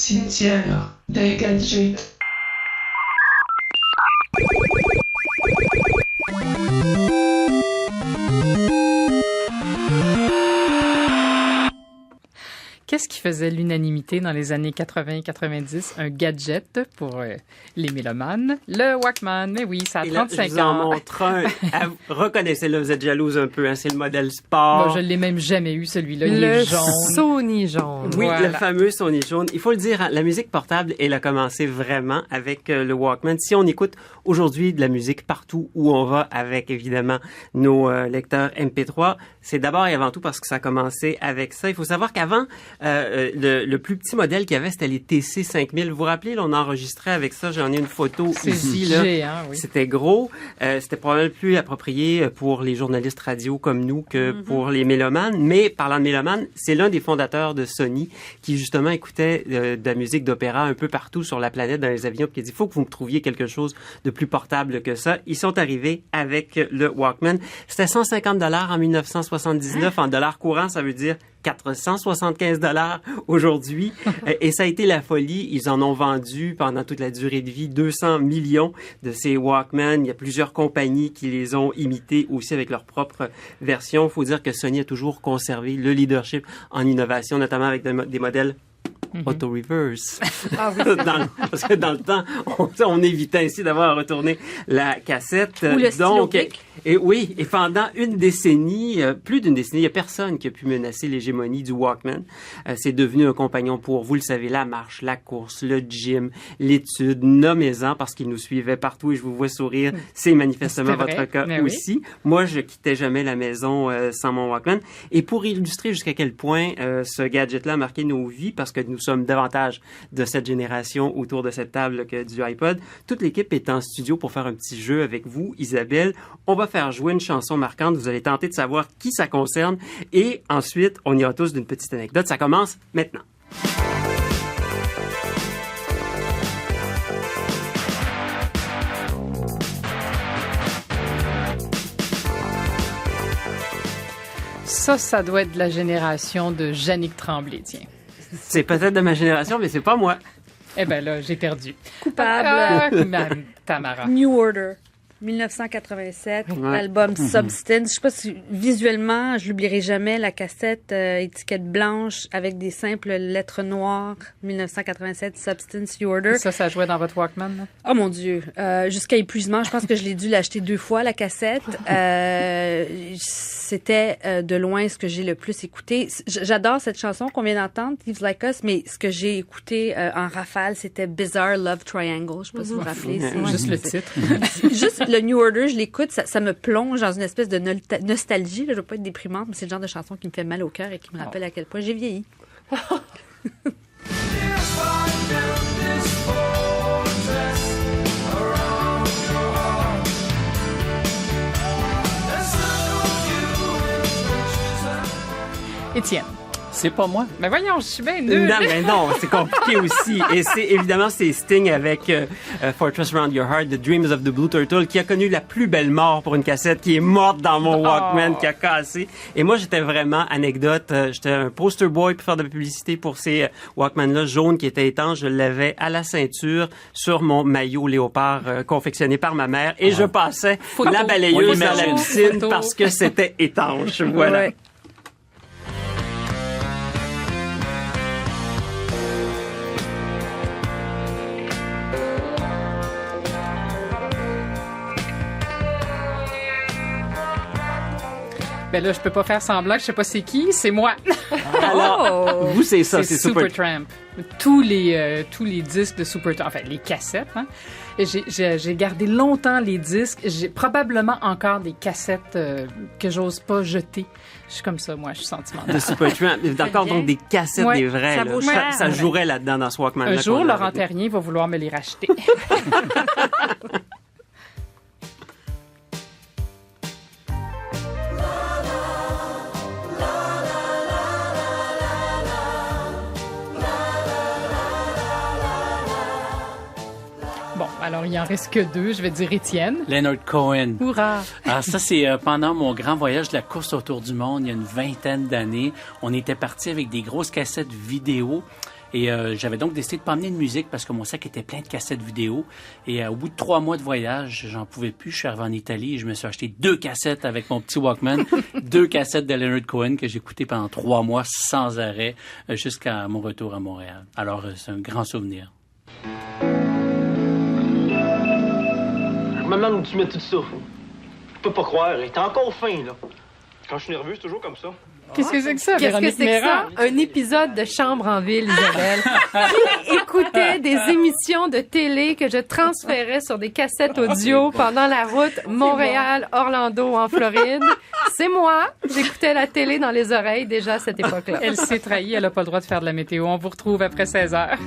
Cimetière des gadgets. Qu'est-ce qui faisait l'unanimité dans les années 80-90? Un gadget pour les mélomanes. Le Walkman, mais oui, ça a 35 ans. Je vous en montre un. Reconnaissez-le, vous êtes jalouse un peu. Hein, c'est le modèle sport. Bon, je l'ai même jamais eu, celui-là. Il est jaune. Le Sony jaune. Oui, Voilà. le fameux Sony jaune. Il faut le dire, hein, la musique portable, elle a commencé vraiment avec le Walkman. Si on écoute aujourd'hui de la musique partout où on va avec, évidemment, nos lecteurs MP3, c'est d'abord et avant tout parce que ça a commencé avec ça. Il faut savoir qu'avant, le plus petit modèle qu'il y avait, c'était les TC 5000. Vous vous rappelez, là, on enregistrait avec ça. J'en ai une photo ici. Là. Géant, oui. C'était gros. C'était probablement plus approprié pour les journalistes radio comme nous que pour les mélomanes. Mais parlant de mélomanes, c'est l'un des fondateurs de Sony qui, justement, écoutait de la musique d'opéra un peu partout sur la planète dans les avions. Puis qui a dit, il faut que vous me trouviez quelque chose de plus portable que ça. Ils sont arrivés avec le Walkman. C'était 150 $ en 1979. En dollars courants, ça veut dire 475 $ aujourd'hui. Et ça a été la folie. Ils en ont vendu pendant toute la durée de vie 200 millions de ces Walkman. Il y a plusieurs compagnies qui les ont imités aussi avec leur propre version. Il faut dire que Sony a toujours conservé le leadership en innovation, notamment avec des modèles auto-reverse. Ah oui. Parce que dans le temps, on évitait ainsi d'avoir à retourner la cassette. Ou le stylo bic. Et oui, et pendant une décennie, plus d'une décennie, il n'y a personne qui a pu menacer l'hégémonie du Walkman. C'est devenu un compagnon pour, vous le savez, la marche, la course, le gym, l'étude, nommez-en parce qu'il nous suivait partout et je vous vois sourire. C'est manifestement votre cas aussi. Oui. Moi, je quittais jamais la maison sans mon Walkman. Et pour illustrer jusqu'à quel point ce gadget-là a marqué nos vies, parce que nous sommes davantage de cette génération autour de cette table que du iPod, toute l'équipe est en studio pour faire un petit jeu avec vous, Isabelle. On va faire jouer une chanson marquante. Vous allez tenter de savoir qui ça concerne. Et ensuite, on ira tous d'une petite anecdote. Ça commence maintenant. Ça doit être de la génération de Yannick Tremblay, tiens. C'est peut-être de ma génération, mais c'est pas moi. Eh ben là, j'ai perdu. Coupable. Tamara. New Order. 1987, l'album Substance. Je sais pas si visuellement, je l'oublierai jamais, la cassette étiquette blanche avec des simples lettres noires. 1987, Substance, New Order. Ça jouait dans votre Walkman, là? Oh mon Dieu, jusqu'à épuisement. Je pense que je l'ai dû l'acheter 2 fois, la cassette. C'était de loin ce que j'ai le plus écouté. J'adore cette chanson qu'on vient d'entendre, Thieves Like Us, mais ce que j'ai écouté en rafale, c'était Bizarre Love Triangle. Je sais pas si vous vous rappelez. C'est juste le titre. Juste le New Order, je l'écoute, ça me plonge dans une espèce de nostalgie. Là, je veux pas être déprimante, mais c'est le genre de chanson qui me fait mal au cœur et qui me rappelle à quel point j'ai vieilli. Étienne. C'est pas moi. Ben voyons, je suis bien nulle. Non, mais non, c'est compliqué aussi. Et c'est Sting avec Fortress Around Your Heart, The Dreams of the Blue Turtle, qui a connu la plus belle mort pour une cassette, qui est morte dans mon Walkman, qui a cassé. Et moi, j'étais vraiment, anecdote, j'étais un poster boy pour faire de la publicité pour ces Walkman-là jaunes qui étaient étanches. Je l'avais à la ceinture sur mon maillot léopard confectionné par ma mère. Et je passais la balayeuse dans la piscine parce que c'était étanche. Voilà. Ouais. Ben là, je peux pas faire semblant que je sais pas c'est qui, c'est moi. Alors, vous, c'est ça, c'est Supertramp. Tous les disques de Supertramp, enfin, les cassettes, hein. Et j'ai gardé longtemps les disques. J'ai probablement encore des cassettes que j'ose pas jeter. Je suis comme ça, moi, je suis sentimentale. De Supertramp. Encore donc des cassettes, des vraies. Ça vaut cher. Ça jouerait là-dedans dans ce Walkman. Un jour, Laurent Terrien va vouloir me les racheter. Bon, alors il en reste que 2. Je vais dire Étienne. Leonard Cohen. Hourra! Alors ça, c'est pendant mon grand voyage de la course autour du monde, il y a une 20aine d'années. On était partis avec des grosses cassettes vidéo. Et j'avais donc décidé de pas emmener de musique parce que mon sac était plein de cassettes vidéo. Et au bout de 3 mois de voyage, j'en pouvais plus. Je suis arrivé en Italie et je me suis acheté 2 cassettes avec mon petit Walkman. 2 cassettes de Leonard Cohen que j'ai écoutées pendant 3 mois sans arrêt jusqu'à mon retour à Montréal. Alors, c'est un grand souvenir. Je me demande où tu mets tout ça. Je peux pas croire. T'es encore fin, là. Quand je suis nerveux, c'est toujours comme ça. Qu'est-ce que c'est que ça, Qu'est-ce que Véronique c'est que ça? Mérard? Un épisode de Chambre en ville, Isabelle. Qui écoutait des émissions de télé que je transférais sur des cassettes audio pendant la route Montréal-Orlando en Floride? C'est moi. J'écoutais la télé dans les oreilles déjà à cette époque-là. Elle s'est trahie, elle n'a pas le droit de faire de la météo. On vous retrouve après 16 heures.